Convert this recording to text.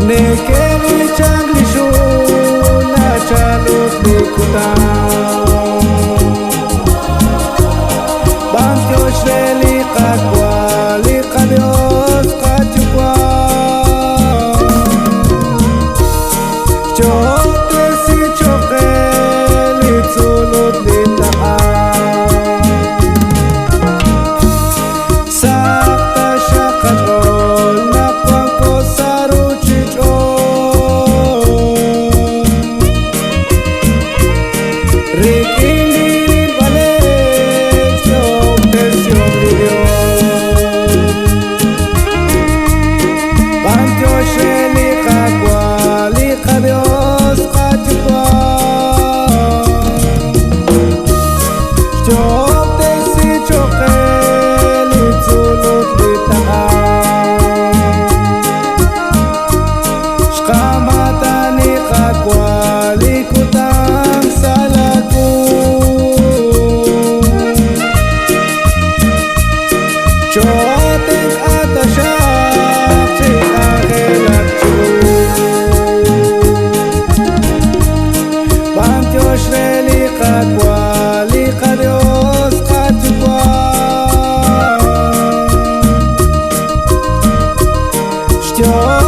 Nekeli changlishu na chalos likuta Bantyo shreli qadwa liqadios qachukwa Chote si choqeli tsulot litaqa Sakta shaqatol naqwanko saruchicho Rikindir vales obtención lidio Bantyo sheli qadwa liqadios qachukwa Chote si choqeli tsulot litaqa Shqamatani qadwa likutam salaku Chotek atashaq chi agelakchu Bantyo shreli qadwa liqadios qachukwa Shtiok